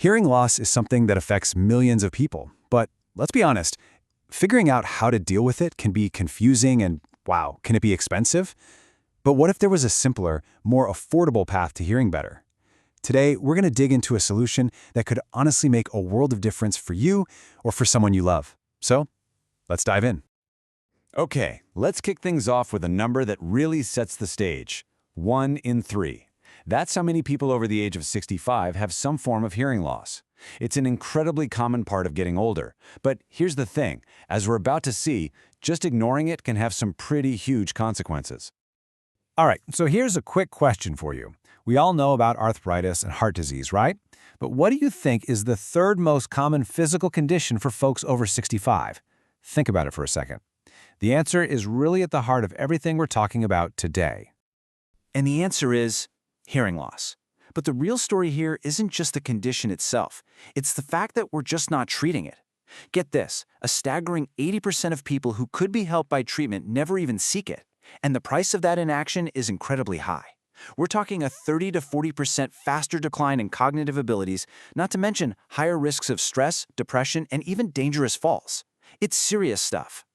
Hearing loss is something that affects millions of people, but let's be honest, figuring out how to deal with it can be confusing and, wow, can it be expensive? But what if there was a simpler, more affordable path to hearing better? Today, we're going to dig into a solution that could honestly make a world of difference for you or for someone you love. So, let's dive in. Okay, let's kick things off with a number that really sets the stage. 1 in 3. That's how many people over the age of 65 have some form of hearing loss. It's an incredibly common part of getting older. But here's the thing, as we're about to see, just ignoring it can have some pretty huge consequences. All right, so here's a quick question for you. We all know about arthritis and heart disease, right? But what do you think is the third most common physical condition for folks over 65? Think about it for a second. The answer is really at the heart of everything we're talking about today. And the answer is hearing loss. But the real story here isn't just the condition itself. It's the fact that we're just not treating it. Get this, a staggering 80% of people who could be helped by treatment never even seek it. And the price of that inaction is incredibly high. We're talking a 30 to 40% faster decline in cognitive abilities, not to mention higher risks of stress, depression, and even dangerous falls. It's serious stuff.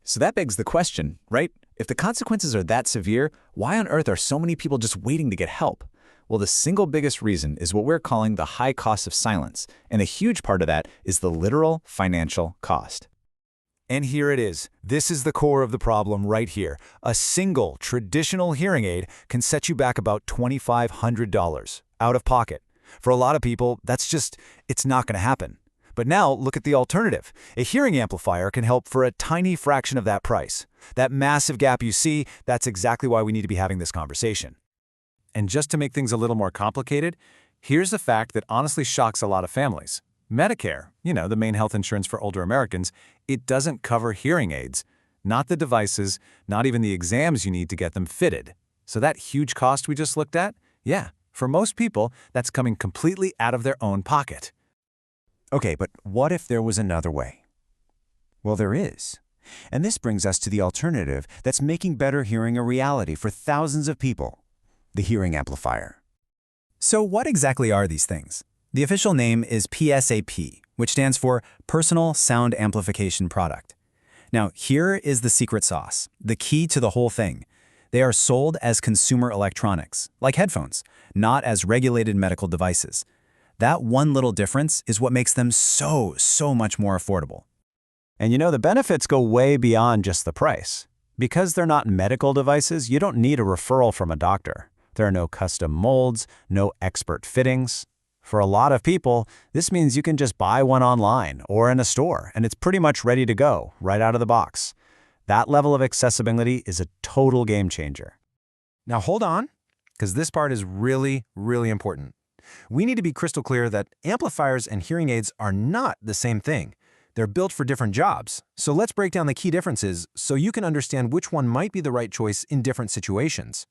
So that begs the question, right? If the consequences are that severe, why on earth are so many people just waiting to get help? Well, the single biggest reason is what we're calling the high cost of silence, and a huge part of that is the literal financial cost. And here it is. This is the core of the problem right here. A single traditional hearing aid can set you back about $2,500 out of pocket. For a lot of people, it's not going to happen. But now look at the alternative. A hearing amplifier can help for a tiny fraction of that price. That massive gap you see, that's exactly why we need to be having this conversation. And just to make things a little more complicated, here's a fact that honestly shocks a lot of families. Medicare, the main health insurance for older Americans, it doesn't cover hearing aids, not the devices, not even the exams you need to get them fitted. So that huge cost we just looked at, for most people, that's coming completely out of their own pocket. Okay, but what if there was another way? Well, there is. And this brings us to the alternative that's making better hearing a reality for thousands of people, the hearing amplifier. So what exactly are these things? The official name is PSAP, which stands for Personal Sound Amplification Product. Now, here is the secret sauce, the key to the whole thing. They are sold as consumer electronics, like headphones, not as regulated medical devices. That one little difference is what makes them so much more affordable. And the benefits go way beyond just the price. Because they're not medical devices, you don't need a referral from a doctor. There are no custom molds, no expert fittings. For a lot of people, this means you can just buy one online or in a store, and it's pretty much ready to go, right out of the box. That level of accessibility is a total game changer. Now hold on, because this part is really, really important. We need to be crystal clear that amplifiers and hearing aids are not the same thing. They're built for different jobs. So let's break down the key differences so you can understand which one might be the right choice in different situations.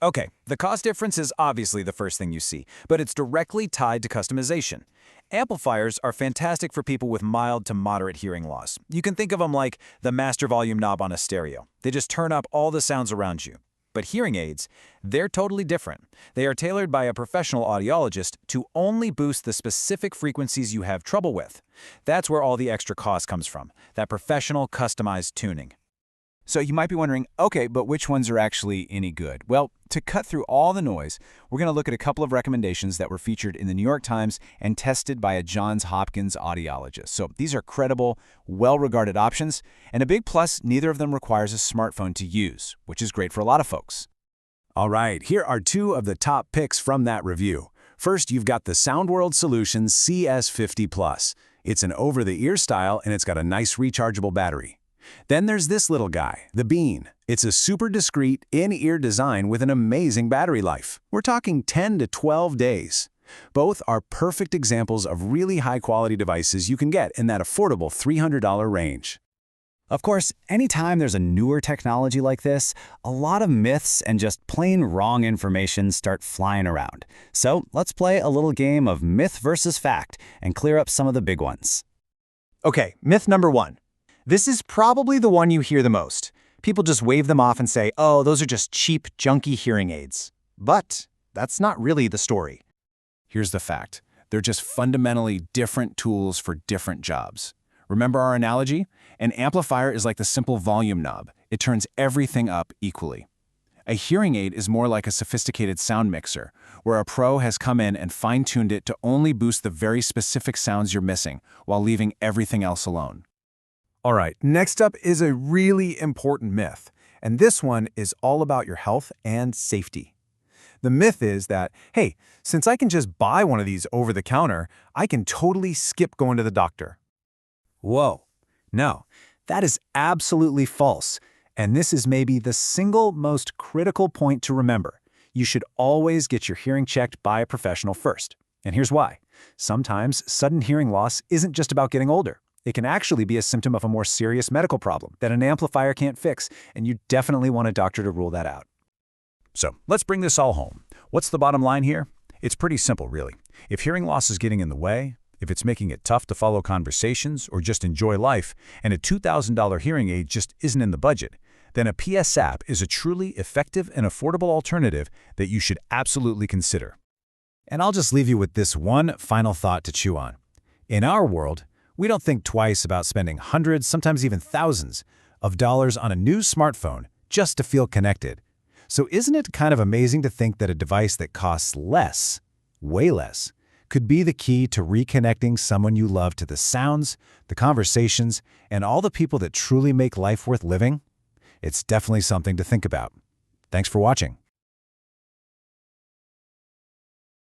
Okay, the cost difference is obviously the first thing you see, but it's directly tied to customization. Amplifiers are fantastic for people with mild to moderate hearing loss. You can think of them like the master volume knob on a stereo. They just turn up all the sounds around you. But hearing aids, they're totally different. They are tailored by a professional audiologist to only boost the specific frequencies you have trouble with. That's where all the extra cost comes from, that professional customized tuning. So you might be wondering, okay, but which ones are actually any good? Well, to cut through all the noise, we're going to look at a couple of recommendations that were featured in the New York Times and tested by a Johns Hopkins audiologist. So these are credible, well-regarded options, and a big plus, neither of them requires a smartphone to use, which is great for a lot of folks. All right, here are two of the top picks from that review. First, you've got the SoundWorld Solutions CS50 Plus. It's an over-the-ear style, and it's got a nice rechargeable battery. Then there's this little guy, the Bean. It's a super discreet, in-ear design with an amazing battery life. We're talking 10 to 12 days. Both are perfect examples of really high-quality devices you can get in that affordable $300 range. Of course, anytime there's a newer technology like this, a lot of myths and just plain wrong information start flying around. So let's play a little game of myth versus fact and clear up some of the big ones. Okay, myth number 1. This is probably the one you hear the most. People just wave them off and say, oh, those are just cheap, junky hearing aids. But that's not really the story. Here's the fact. They're just fundamentally different tools for different jobs. Remember our analogy? An amplifier is like the simple volume knob. It turns everything up equally. A hearing aid is more like a sophisticated sound mixer, where a pro has come in and fine-tuned it to only boost the very specific sounds you're missing, while leaving everything else alone. All right, next up is a really important myth, and this one is all about your health and safety. The myth is that, hey, since I can just buy one of these over the counter, I can totally skip going to the doctor. Whoa. No, that is absolutely false. And this is maybe the single most critical point to remember. You should always get your hearing checked by a professional first. And here's why. Sometimes sudden hearing loss isn't just about getting older. It can actually be a symptom of a more serious medical problem that an amplifier can't fix, and you definitely want a doctor to rule that out. So let's bring this all home. What's the bottom line here? It's pretty simple, really. If hearing loss is getting in the way, if it's making it tough to follow conversations or just enjoy life, and a $2,000 hearing aid just isn't in the budget, then a PSAP is a truly effective and affordable alternative that you should absolutely consider. And I'll just leave you with this one final thought to chew on. In our world, we don't think twice about spending hundreds, sometimes even thousands, of dollars on a new smartphone just to feel connected. So isn't it kind of amazing to think that a device that costs less, way less, could be the key to reconnecting someone you love to the sounds, the conversations, and all the people that truly make life worth living? It's definitely something to think about. Thanks for watching.